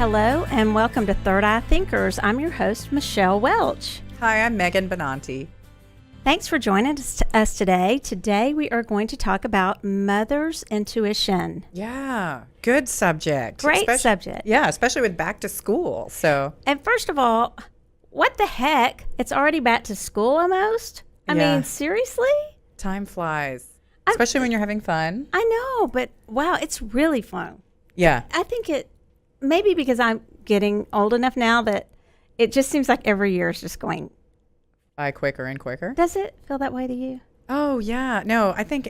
Hello and welcome to Third Eye Thinkers. I'm your host, Michelle Welch. Hi, I'm Megan Benanti. Thanks for joining us today. Today we are going to talk about mother's intuition. Yeah, good subject. Great subject. Yeah, especially with back to school. And first of all, what the heck? It's already back to school almost? I mean, seriously? Time flies, especially when you're having fun. I know, but wow, it's really fun. Yeah. I think maybe because I'm getting old enough now that it just seems like every year is just going by quicker and quicker. Does it feel that way to you? Oh, yeah. No, I think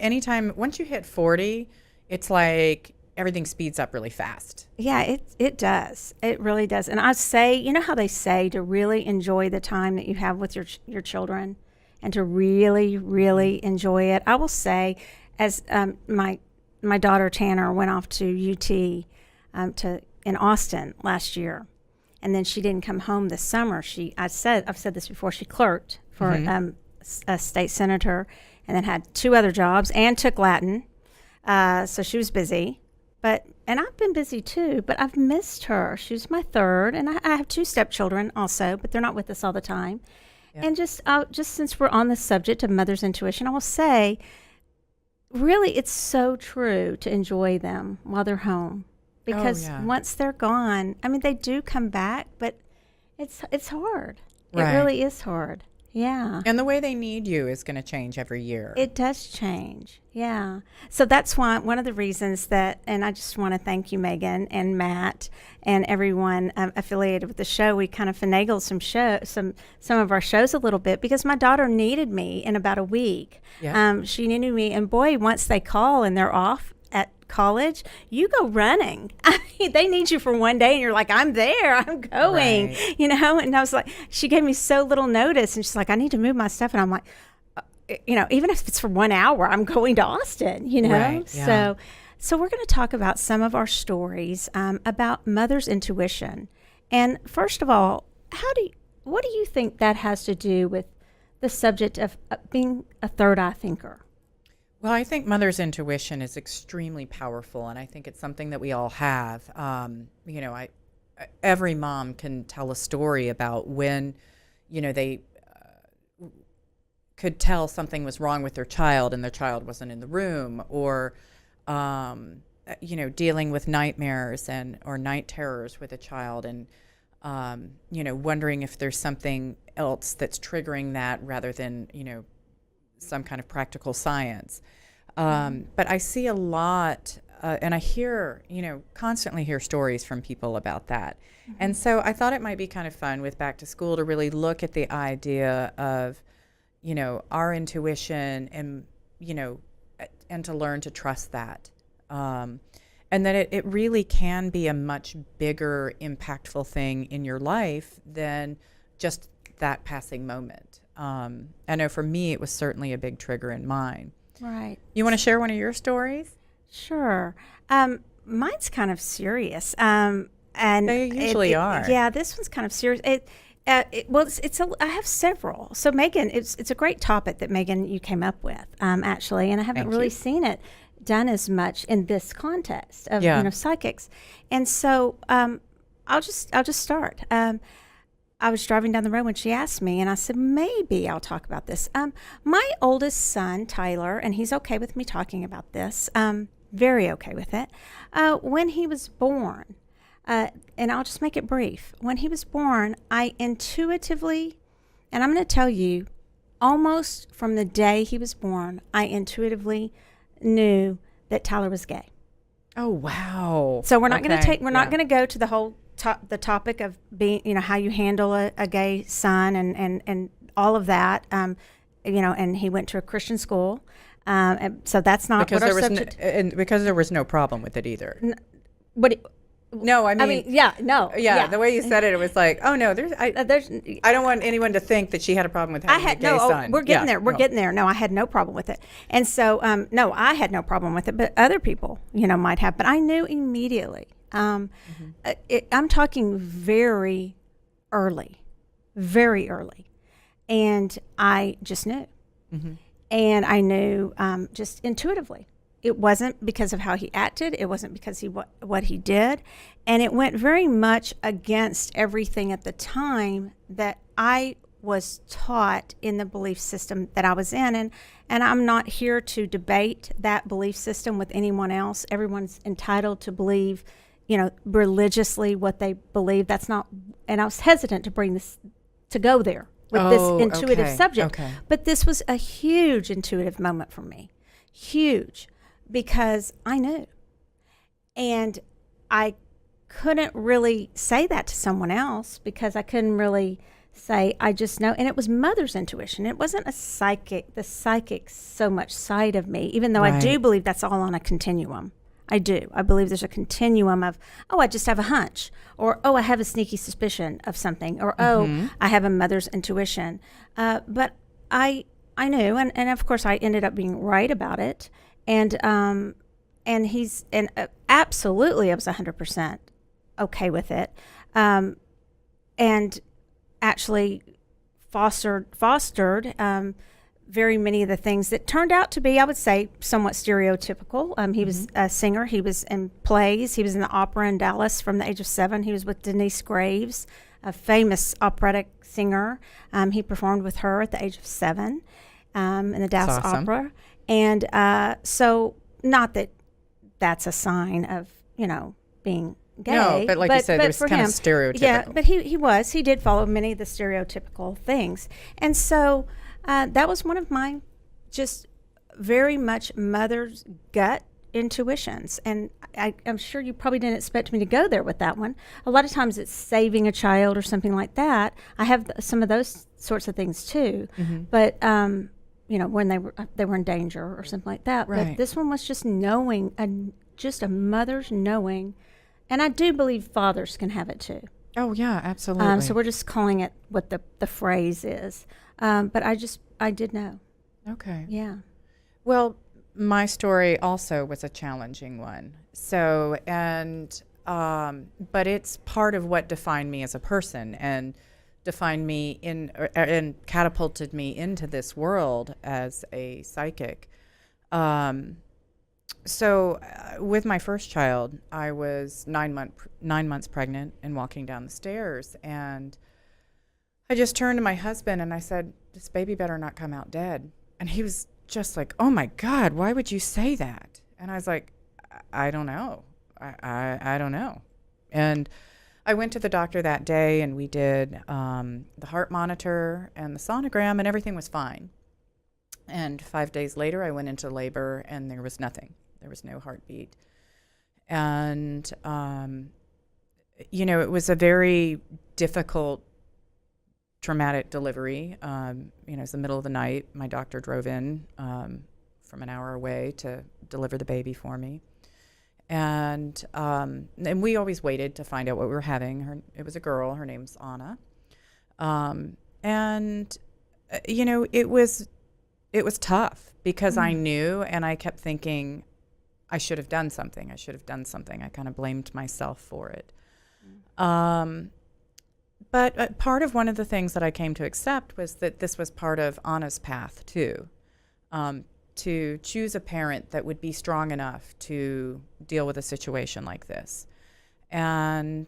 once you hit 40, it's like everything speeds up really fast. Yeah, it does. It really does. And I say, you know how they say to really enjoy the time that you have with your children and to really, really enjoy it. I will say, as my daughter Tanner went off to UT in Austin last year, and then she didn't come home this summer. I've said this before. She clerked for a state senator, and then had 2 other jobs and took Latin. So she was busy, and I've been busy too. But I've missed her. She's my third, and I have 2 stepchildren also, but they're not with us all the time. Yeah. And just since we're on the subject of mother's intuition, I will say, really, it's so true to enjoy them while they're home. Because once they're gone, I mean, they do come back, but it's hard. Right. It really is hard. Yeah. And the way they need you is going to change every year. It does change. Yeah. So that's why one of the reasons and I just want to thank you, Megan and Matt and everyone affiliated with the show. We kind of finagled some of our shows a little bit because my daughter needed me in about a week. Yeah. She needed me, and boy, once they call and they're off at college, you go running. I mean, they need you for one day and you're like, I'm there, I'm going, right. And I was like, she gave me so little notice, and she's like, I need to move my stuff. And I'm like, even if it's for 1 hour, I'm going to Austin, Right, yeah. So we're going to talk about some of our stories about mother's intuition. And first of all, what do you think that has to do with the subject of being a third eye thinker? Well, I think mother's intuition is extremely powerful, and I think it's something that we all have. Every mom can tell a story about when, they could tell something was wrong with their child and their child wasn't in the room, or, dealing with nightmares or night terrors with a child, and, wondering if there's something else that's triggering that rather than, some kind of practical science. But I see a lot, and I constantly hear stories from people about that. Mm-hmm. And so I thought it might be kind of fun with back to school to really look at the idea of, our intuition and, and to learn to trust that. And that it really can be a much bigger, impactful thing in your life than just that passing moment. I know for me, it was certainly a big trigger in mine. Right. You want to share one of your stories? Sure. Mine's kind of serious. And they usually are. Yeah, this one's kind of serious. I have several. So Megan, it's a great topic that Megan, you came up with, actually, and I haven't really seen it done as much in this context of psychics. And so I'll just start. I was driving down the road when she asked me, and I said, maybe I'll talk about this. My oldest son, Tyler, and he's okay with me talking about this, very okay with it, when he was born, and I'll just make it brief. When he was born, I intuitively, and I'm going to tell you, almost from the day he was born, I intuitively knew that Tyler was gay. Oh, wow. So we're not going to go to the whole the topic of being, how you handle a gay son and all of that, and he went to a Christian school, and so that's not because because there was no problem with it either. The way you said it, it was like, oh no, I don't want anyone to think that she had a problem with having a gay son. We're getting there. We're getting there. No, I had no problem with it, and so no, I had no problem with it, but other people, might have. But I knew immediately. I'm talking very early, and I just knew, and I knew just intuitively. it wasn't because of how he acted. It wasn't because what he did. And it went very much against everything at the time that I was taught in the belief system that I was in. And I'm not here to debate that belief system with anyone else. Everyone's entitled to believe, religiously what they believe. That's not, and I was hesitant to bring this, to go there with this intuitive subject. Okay. But this was a huge intuitive moment for me. Huge. Because I knew. And I couldn't really say that to someone else because I couldn't really say, I just know. And it was mother's intuition. It wasn't the psychic so much side of me, even though I do believe that's all on a continuum. I do. I believe there's a continuum of, I just have a hunch, or, I have a sneaky suspicion of something, or, I have a mother's intuition. But I knew, and of course I ended up being right about it. And absolutely I was 100% okay with it. And actually fostered very many of the things that turned out to be, I would say, somewhat stereotypical. He was a singer. He was in plays. He was in the opera in Dallas from the age of 7. He was with Denise Graves, a famous operatic singer. He performed with her at the age of 7 in the Dallas Opera. And so not that that's a sign of, being gay. No, but like you said, there's kind of stereotypical. Yeah, but he did follow many of the stereotypical things. And so that was one of my just very much mother's gut intuitions. And I'm sure you probably didn't expect me to go there with that one. A lot of times it's saving a child or something like that. I have some of those sorts of things too. But, when they were in danger or something like that. Right. But this one was just knowing, just a mother's knowing. And I do believe fathers can have it too. Oh, yeah, absolutely. So we're just calling it what the phrase is. But I did know. Okay. Yeah. Well, my story also was a challenging one. So, but it's part of what defined me as a person and defined me and catapulted me into this world as a psychic. So with my first child, I was 9 months pregnant and walking down the stairs, and I just turned to my husband and I said, "This baby better not come out dead." And he was just like, "Oh my God, why would you say that?" And I was like, I don't know. I don't know. And I went to the doctor that day, and we did the heart monitor and the sonogram, and everything was fine. And 5 days later, I went into labor, and there was nothing. There was no heartbeat. And, it was a very difficult, traumatic delivery. It was the middle of the night. My doctor drove in from an hour away to deliver the baby for me. And we always waited to find out what we were having. It was a girl. Her name's Anna. It was tough because I knew, and I kept thinking, I should have done something. I kind of blamed myself for it. But part of one of the things that I came to accept was that this was part of Anna's path too. To choose a parent that would be strong enough to deal with a situation like this. And,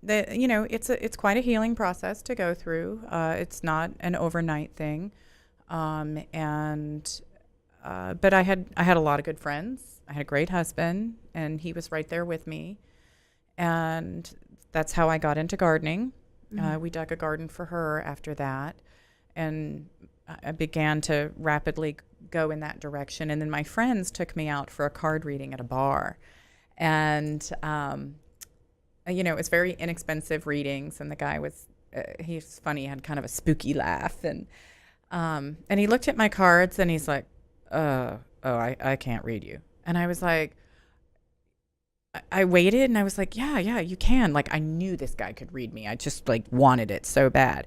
it's quite a healing process to go through. It's not an overnight thing. But I had a lot of good friends. I had a great husband, and he was right there with me. And that's how I got into gardening. We dug a garden for her after that. And I began to rapidly go in that direction. And then my friends took me out for a card reading at a bar. And, it was very inexpensive readings. And the guy was, he's funny, he had kind of a spooky laugh. And he looked at my cards and he's like, I can't read you. And I was like, I waited and I was like, yeah, you can. Like, I knew this guy could read me. I just wanted it so bad.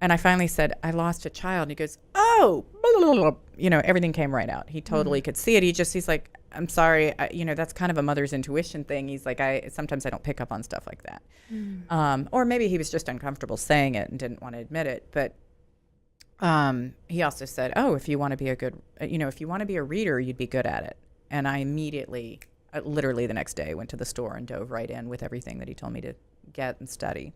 And I finally said, I lost a child. And he goes, oh, blah, blah, blah. Everything came right out. He totally could see it. He's like, I'm sorry. That's kind of a mother's intuition thing. He's like, sometimes I don't pick up on stuff like that. Or maybe he was just uncomfortable saying it and didn't want to admit it. But He also said, "Oh, if you want to be a good, if you want to be a reader, you'd be good at it." And I immediately, literally the next day, went to the store and dove right in with everything that he told me to get and study.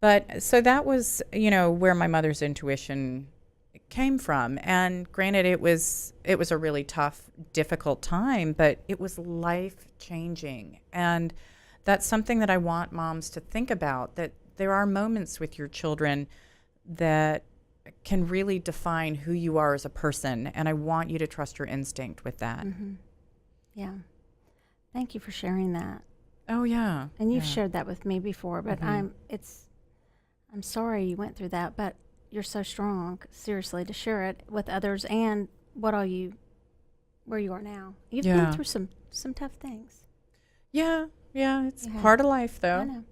But so that was, where my mother's intuition came from. And granted, it was a really tough, difficult time, but it was life changing. And that's something that I want moms to think about, that there are moments with your children that can really define who you are as a person. And I want you to trust your instinct with that. Mm-hmm. Yeah. Thank you for sharing that. Oh, yeah. And you've shared that with me before, but I'm sorry you went through that, but you're so strong, seriously, to share it with others and where you are now. You've been through some tough things. Yeah, it's part of life, though. I know.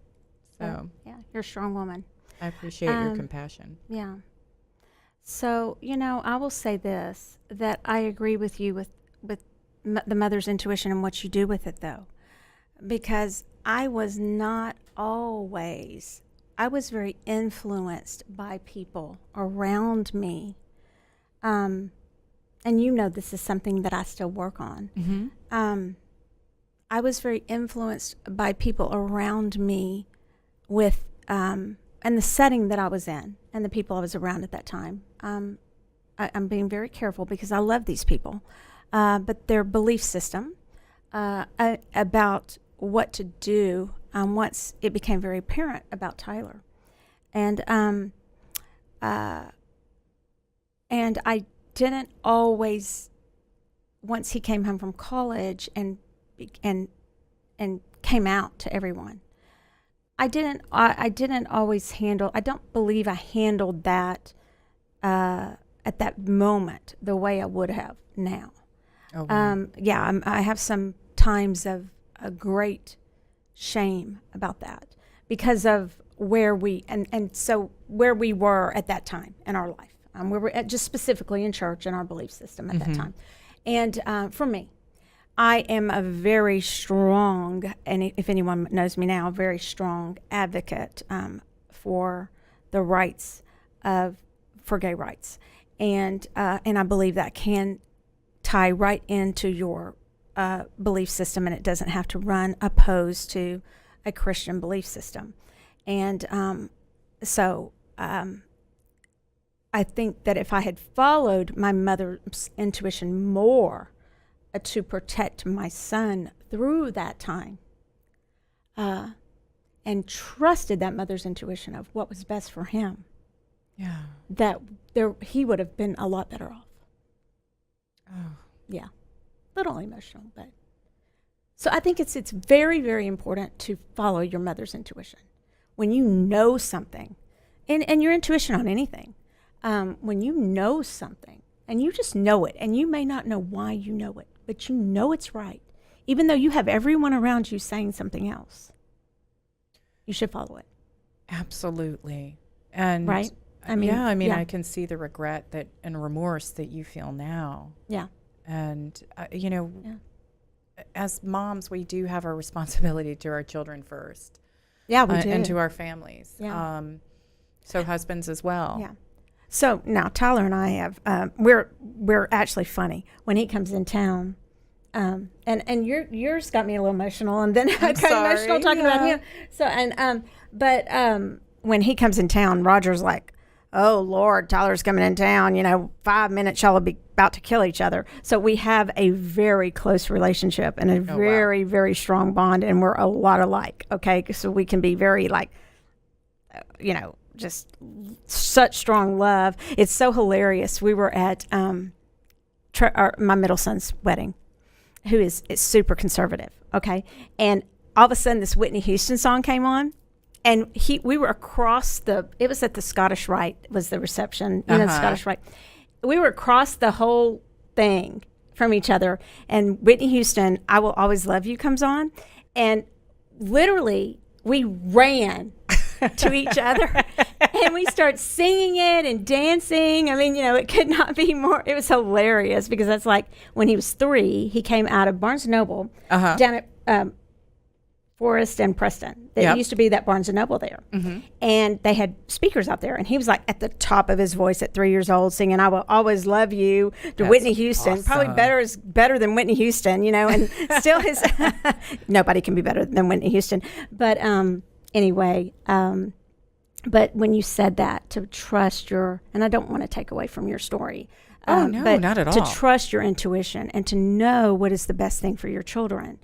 So yeah, you're a strong woman. I appreciate your compassion. Yeah. So, I will say this, that I agree with you with the mother's intuition and what you do with it, though, because I was very influenced by people around me. And this is something that I still work on. Mm-hmm. I was very influenced by people around me with, and the setting that I was in and the people I was around at that time. I'm being very careful because I love these people, but their belief system about what to do once it became very apparent about Tyler. And I didn't always, once he came home from college and came out to everyone, I didn't always handle, I don't believe I handled that at that moment the way I would have now. Oh, wow. I have some times of a great shame about that because of where we were at that time in our life. We were just specifically in church and our belief system at that time. And for me, I am a very strong, and if anyone knows me now, a very strong advocate for the rights for gay rights, and I believe that can tie right into your belief system, and it doesn't have to run opposed to a Christian belief system. And so I think that if I had followed my mother's intuition more to protect my son through that time, and trusted that mother's intuition of what was best for him, that he would have been a lot better off. Oh. Yeah. A little emotional, but. So I think it's very, very important to follow your mother's intuition. When you know something, and your intuition on anything, when you know something, and you just know it, and you may not know why you know it, but you know it's right, even though you have everyone around you saying something else, you should follow it. Absolutely. And right? I can see the regret and remorse that you feel now. Yeah. And, as moms, we do have our responsibility to our children first. Yeah, we do. And to our families. Yeah. So husbands as well. Yeah. So now Tyler and I have, we're actually funny when he comes in town. And yours got me a little emotional, and then I got emotional talking about him. So, but when he comes in town, Roger's like, "Oh Lord, Tyler's coming in town. 5 minutes, y'all will be about to kill each other." So we have a very close relationship and a very, very strong bond, and we're a lot alike. Okay, so we can be very just such strong love. It's so hilarious. We were at my middle son's wedding, who is super conservative. Okay, and all of a sudden this Whitney Houston song came on. And we were across it was at the Scottish Rite, was the reception, the Scottish Rite. We were across the whole thing from each other. And Whitney Houston, "I Will Always Love You" comes on. And literally, we ran to each other. And we start singing it and dancing. I mean, it could not be more. It was hilarious because that's like when he was 3, he came out of Barnes & Noble down at Forest and Preston. There Yep. used to be that Barnes & Noble there. And they had speakers out there. And he was like at the top of his voice at 3 years old singing, "I Will Always Love You" to That's Whitney Houston. awesome. Probably better than Whitney Houston, you know, and still his, nobody can be better than Whitney Houston. But anyway, but when you said that, to trust and I don't want to take away from your story. Oh, no, but not at all. To trust your intuition and to know what is the best thing for your children.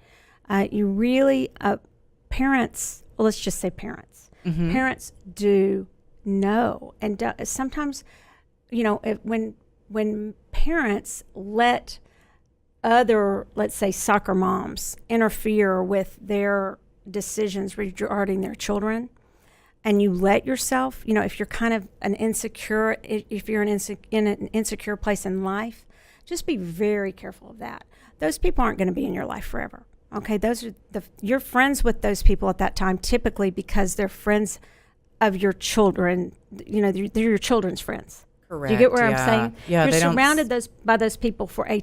You really, parents, well, let's just say parents. Parents do know. And sometimes, you know, when parents let other, let's say, soccer moms interfere with their decisions regarding their children, and you let yourself, you know, if you're kind of if you're in an insecure place in life, just be very careful of that. Those people aren't going to be in your life forever. Okay, those are you're friends with those people at that time, typically because they're friends of your children. You know, they're your children's friends. Correct. Do you get where yeah. I'm saying? Yeah, you're they surrounded by those people for a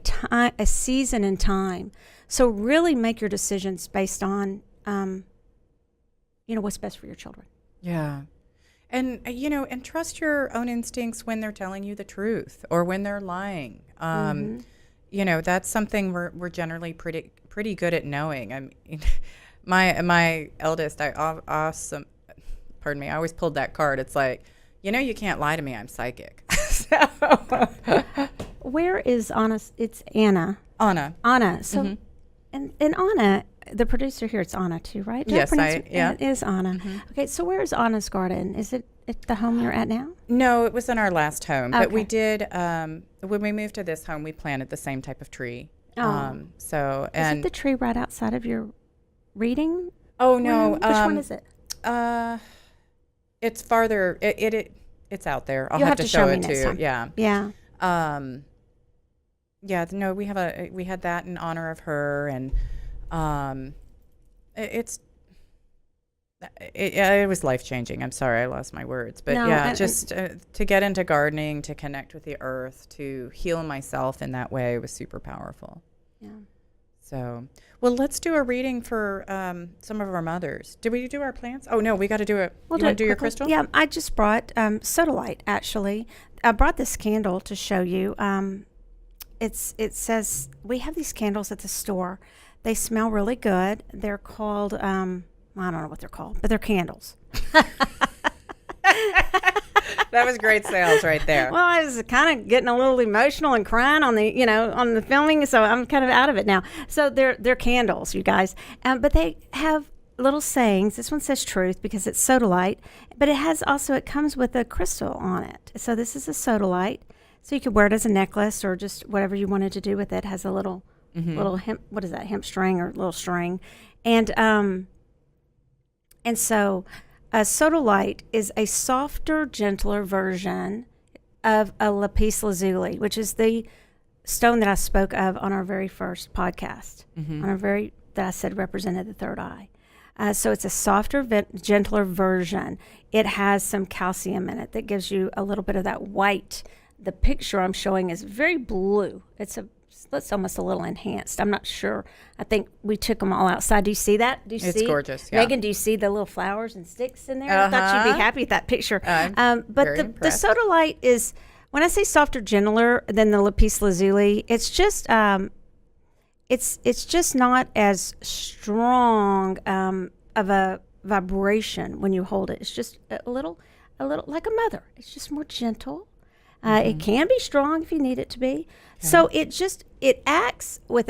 season in time. So really make your decisions based on, you know, what's best for your children. Yeah. And, you know, and trust your own instincts when they're telling you the truth or when they're lying. You know, that's something we're generally pretty good at knowing. I mean, my eldest, I always pulled that card. It's like, you know, you can't lie to me. I'm psychic. So. Where is Anna? It's Anna. Anna. So, and Anna, the producer here, it's Anna too, right? Yes, yeah. It is Anna. Okay, so where is Anna's garden? Is it at the home you're at now? No, it was in our last home. But we Okay. did, when we moved to this home, we planted the same type of tree. Oh. So, Is it the tree right outside of your reading? oh no. room? Which one is it? It's farther, it's out there. I'll You'll have to show me it next to time. you. Yeah. Yeah. Yeah, no, we had that in honor of her, and it was life changing. I'm sorry, I lost my words, but No, yeah, just to get into gardening, to connect with the earth, to heal myself in that way was super powerful. Yeah. So, well, let's do a reading for some of our mothers. Did we do our plants? Oh no, we got to do it. We'll You want it to do your quickly. crystal? Yeah, I just brought sodalite, actually. I brought this candle to show you. It says, we have these candles at the store. They smell really good. They're called, I don't know what they're called, but they're candles. That was great sales right there. Well, I was kind of getting a little emotional and crying on the filming, so I'm kind of out of it now. So they're candles, you guys, but they have little sayings. This one says truth because it's sodalite, but it comes with a crystal on it. So this is a sodalite, so you could wear it as a necklace or just whatever you wanted to do with it. It has a little hemp. What is that? Hemp string or little string, and so. Sodalite is a softer, gentler version of a lapis lazuli, which is the stone that I spoke of on our very first podcast, that I said represented the third eye. So it's a softer, gentler version. It has some calcium in it that gives you a little bit of that white. The picture I'm showing is very blue. It's almost a little enhanced. I'm not sure. I think we took them all outside. Do you see that? Do you It's see? gorgeous, yeah. Megan, do you see the little flowers and sticks in there? I thought you'd be happy with that picture. I'm But very the impressed. sodalite is, when I say softer, gentler than the lapis lazuli, it's just it's just not as strong of a vibration when you hold it. It's just a little like a mother. It's just more gentle. It can be strong if you need it to be. Okay. So it acts with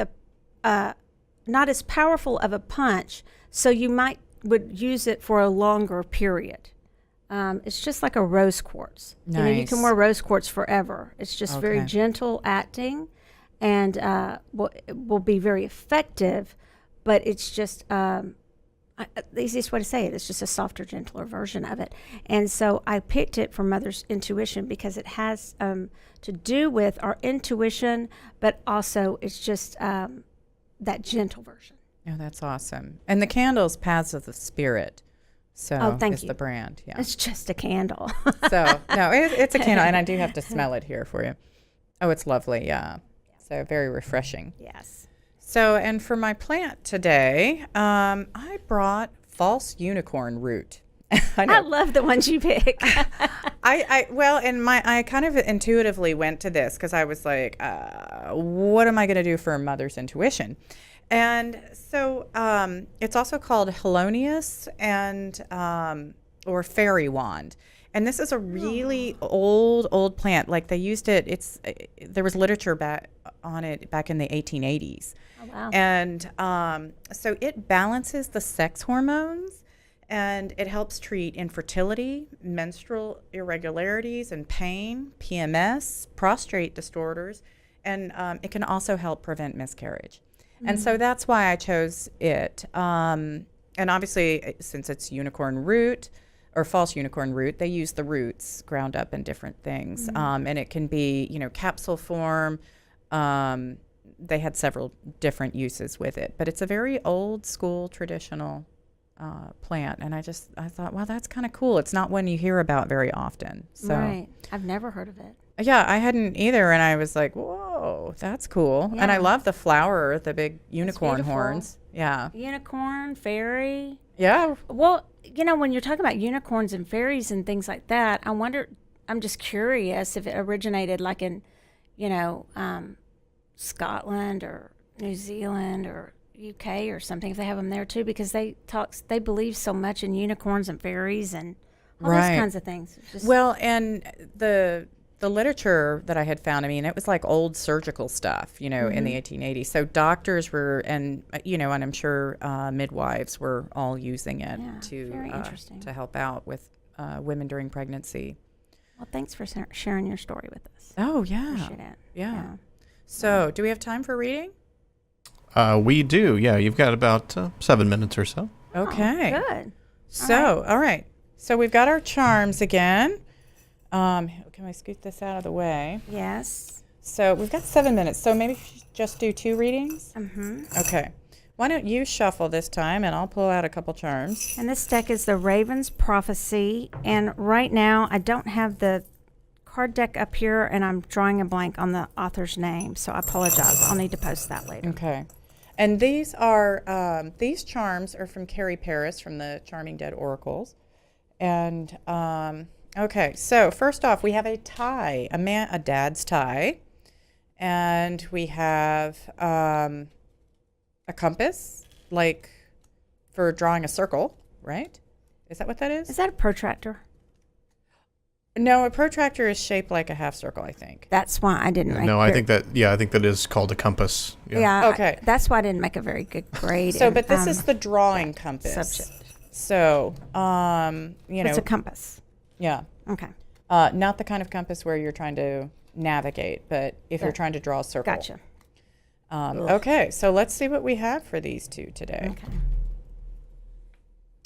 a not as powerful of a punch. So you would use it for a longer period. It's just like a rose quartz. Nice. You know, you can wear rose quartz forever. It's just very Okay. gentle acting, and will be very effective. But it's just the easiest way to say it is just a softer, gentler version of it. And so I picked it for Mother's Intuition because it has to do with our intuition, but also it's just that gentle version. Oh, that's awesome. And the candles, Paths of the Spirit. So thank is you. the brand. Yeah. It's just a candle. So no, it's a candle, and I do have to smell it here for you. Oh, it's lovely. Yeah. So very refreshing. Yes. So, and for my plant today, I brought false unicorn root. I know. I love the ones you pick. I kind of intuitively went to this because I was like, what am I going to do for a mother's intuition? And so it's also called Helonius and or fairy wand. And this is a really old plant. Like they used it. There was literature on it back in the 1880s. Oh, wow. And so it balances the sex hormones. And it helps treat infertility, menstrual irregularities and pain, PMS, prostate disorders, and it can also help prevent miscarriage. Mm-hmm. And so that's why I chose it. And obviously, since it's unicorn root or false unicorn root, they use the roots ground up in different things. Mm-hmm. And it can be, capsule form. They had several different uses with it. But it's a very old school, traditional plant, and I thought, wow, that's kind of cool. It's not one you hear about very often. So right, I've never heard of it. Yeah, I hadn't either, and I was like, whoa, that's cool. Yeah. And I love the flower, the big unicorn horns. Yeah, unicorn, fairy. Yeah. Well, when you're talking about unicorns and fairies and things like that, I'm just curious if it originated like in Scotland or New Zealand or UK or something, if they have them there too, because they believe so much in unicorns and fairies and all those kinds of things. And the literature that I had found, it was like old surgical stuff, mm-hmm. in the 1880s. So doctors were, and I'm sure midwives were all using it to help out with women during pregnancy. Well, thanks for sharing your story with us. Oh, yeah. Appreciate it. Yeah. So, do we have time for reading? We do, yeah. You've got about 7 minutes or so. Okay. Oh, good. So, all right. So we've got our charms again. Can I scoot this out of the way? Yes. So we've got 7 minutes. So maybe just do 2 readings? Mm-hmm. Okay. Why don't you shuffle this time, and I'll pull out a couple charms. And this deck is the Raven's Prophecy. And right now, I don't have the card deck up here, and I'm drawing a blank on the author's name. So I apologize. I'll need to post that later. Okay. And these are these charms are from Carrie Paris from the Charming Dead Oracles. And okay, so first off, we have a tie, a dad's tie, and we have a compass, like for drawing a circle, right? Is that what that is? Is that a protractor? No, a protractor is shaped like a half circle, I think. That's why I didn't make I think that is called a compass. Yeah. Okay. That's why I didn't make a very good grade. So, but this is the drawing compass. Subject. So, It's a compass. Yeah. Okay. Not the kind of compass where you're trying to navigate, but if you're trying to draw a circle. Gotcha. Okay, so let's see what we have for these two today. Okay.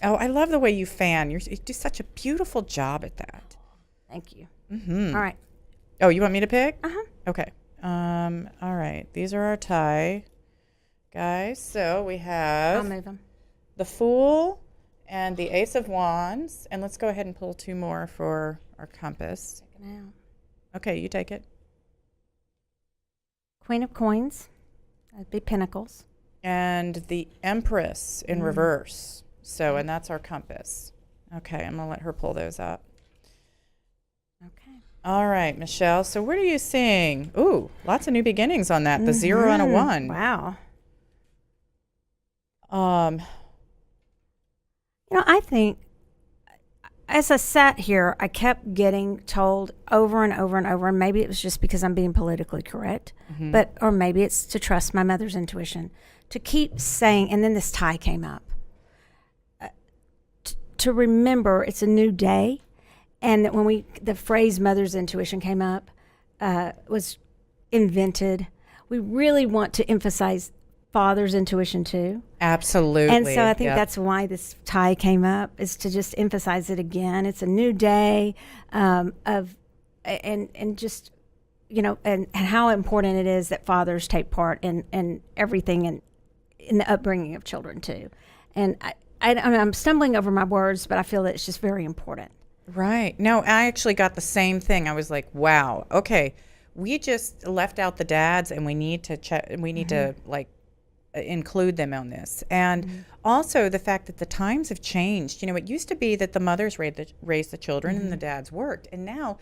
Oh, I love the way you fan. You do such a beautiful job at that. Thank you. Mm-hmm. All right. Oh, you want me to pick? Uh-huh. Okay. All right. These are our tie guys. So we have I'll move them. the Fool and the Ace of Wands. And let's go ahead and pull 2 more for our compass. Check it out. Okay, you take it. Queen of Coins. That'd be Pentacles. And the Empress in reverse. So, and that's our compass. Okay, I'm going to let her pull those up. Okay. All right, Michelle. So what are you seeing? Ooh, lots of new beginnings on that. The 0 and a 1. Wow. I think as I sat here, I kept getting told over and over and over, and maybe it was just because I'm being politically correct, or maybe it's to trust my mother's intuition, to keep saying, and then this tie came up, to remember it's a new day. And that when the phrase mother's intuition came up, was invented, we really want to emphasize father's intuition too. Absolutely. And so I think that's why this tie came up, is to just emphasize it again. It's a new day and just, and how important it is that fathers take part in everything in the upbringing of children too. And I'm stumbling over my words, but I feel that it's just very important. Right. No, I actually got the same thing. I was like, wow, okay, we just left out the dads, and we need to check, we need to include them on this. And also the fact that the times have changed. It used to be that the mothers raised the children and the dads worked. And now,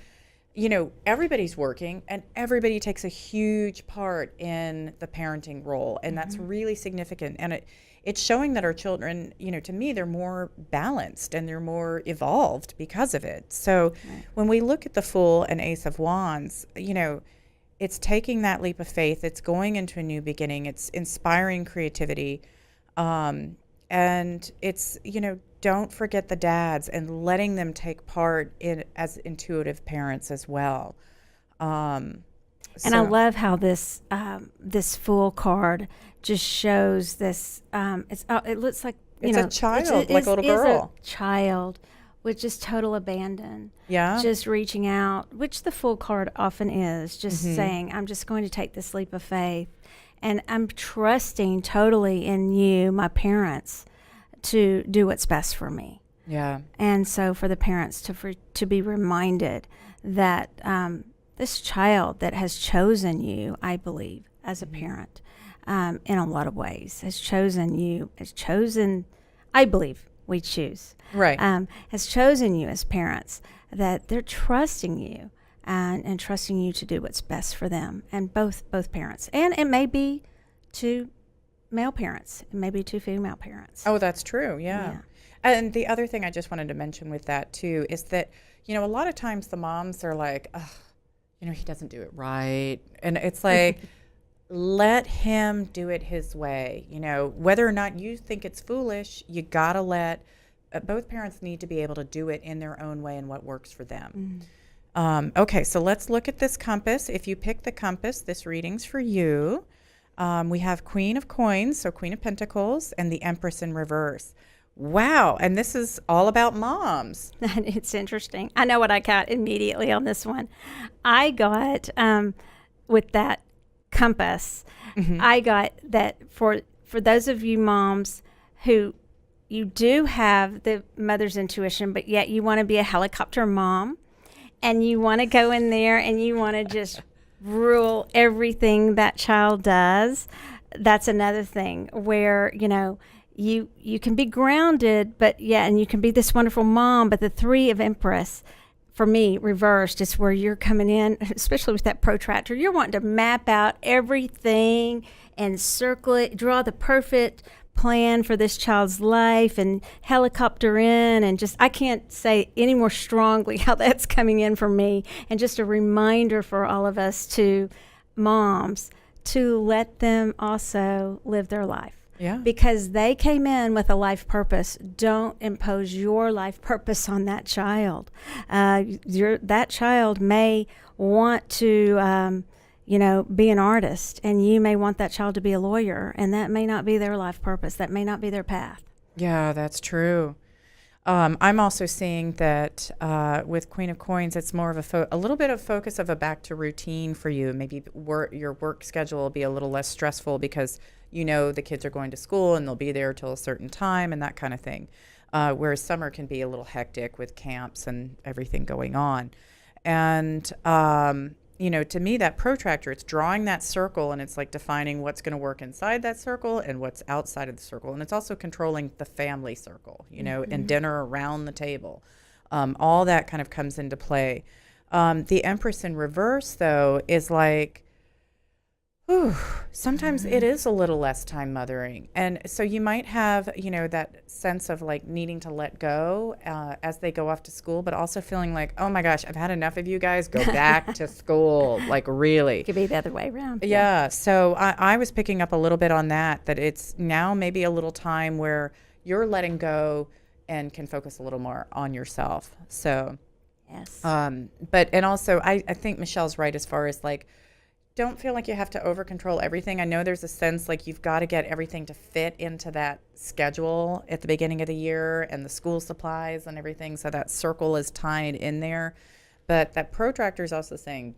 everybody's working and everybody takes a huge part in the parenting role. And that's really significant. And it's showing that our children, to me, they're more balanced and they're more evolved because of it. So when we look at the Fool and Ace of Wands, it's taking that leap of faith. It's going into a new beginning. It's inspiring creativity. And it's, don't forget the dads and letting them take part in as intuitive parents as well. And I love how this this Fool card just shows this. It looks like it's a child, like a little girl. Is a child with just total abandon. Yeah. Just reaching out, which the Fool card often is. Just saying, I'm just going to take this leap of faith, and I'm trusting totally in you, my parents, to do what's best for me. Yeah. And so for the parents to be reminded that this child that has chosen you, I believe, as a parent, in a lot of ways, has chosen, I believe we choose, right, has chosen you as parents, that they're trusting you and trusting you to do what's best for them, and both parents. And it may be two male parents, it may be two female parents. Oh, that's true. Yeah. And the other thing I just wanted to mention with that too is that, a lot of times the moms are like, oh, he doesn't do it right. And it's like, let him do it his way. Whether or not you think it's foolish, you gotta let both parents need to be able to do it in their own way and what works for them. Okay, so let's look at this compass. If you pick the compass, this reading's for you. We have Queen of Coins, so Queen of Pentacles, and the Empress in reverse. Wow, and this is all about moms. It's interesting. I know what I got immediately on this one. I got, with that compass, I got that for those of you moms who you do have the mother's intuition, but yet you want to be a helicopter mom, and you want to go in there and you want to just rule everything that child does. That's another thing where, you can be grounded, but and you can be this wonderful mom. But the Three of Empress, for me, reversed, is where you're coming in, especially with that protractor. You're wanting to map out everything and circle it, draw the perfect plan for this child's life and helicopter in, and just, I can't say any more strongly how that's coming in for me. And just a reminder for all of us, to moms, to let them also live their life. Yeah. Because they came in with a life purpose. Don't impose your life purpose on that child. That child may want to, be an artist, and you may want that child to be a lawyer, and that may not be their life purpose. That may not be their path. Yeah, that's true. I'm also seeing that with Queen of Coins, it's more of a little bit of focus of a back to routine for you. Maybe your work schedule will be a little less stressful because the kids are going to school and they'll be there till a certain time and that kind of thing. Whereas summer can be a little hectic with camps and everything going on. And, to me, that protractor, it's drawing that circle, and it's like defining what's going to work inside that circle and what's outside of the circle. And it's also controlling the family circle, and dinner around the table. All that kind of comes into play. The Empress in reverse, though, is like, sometimes it is a little less time mothering. And so you might have, that sense of like needing to let go as they go off to school, but also feeling like, oh my gosh, I've had enough of you guys. Go back to school. Like, really. It could be the other way around. Yeah. So I was picking up a little bit on that it's now maybe a little time where you're letting go and can focus a little more on yourself. So, yes. And also I think Michelle's right as far as like, don't feel like you have to over control everything. I know there's a sense like you've got to get everything to fit into that schedule at the beginning of the year and the school supplies and everything. So that circle is tied in there. But that protractor is also saying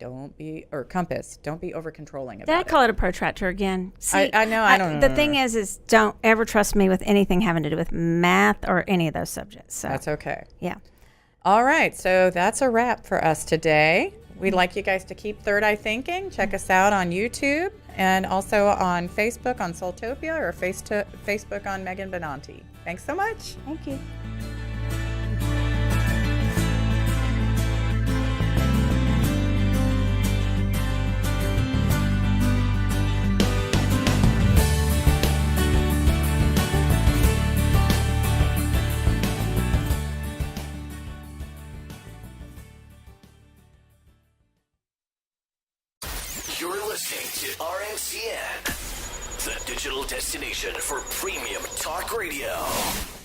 compass, don't be over controlling about it. Did I call it a protractor again? See, I know. I don't know. The thing is don't ever trust me with anything having to do with math or any of those subjects. So that's okay. Yeah. All right. So that's a wrap for us today. we'd like you guys to keep Third Eye Thinking. Check us out on YouTube and also on Facebook on Soultopia or Facebook on Megan Benanti. Thanks so much. Thank you. You're listening to RMCN, the digital destination for premium talk radio.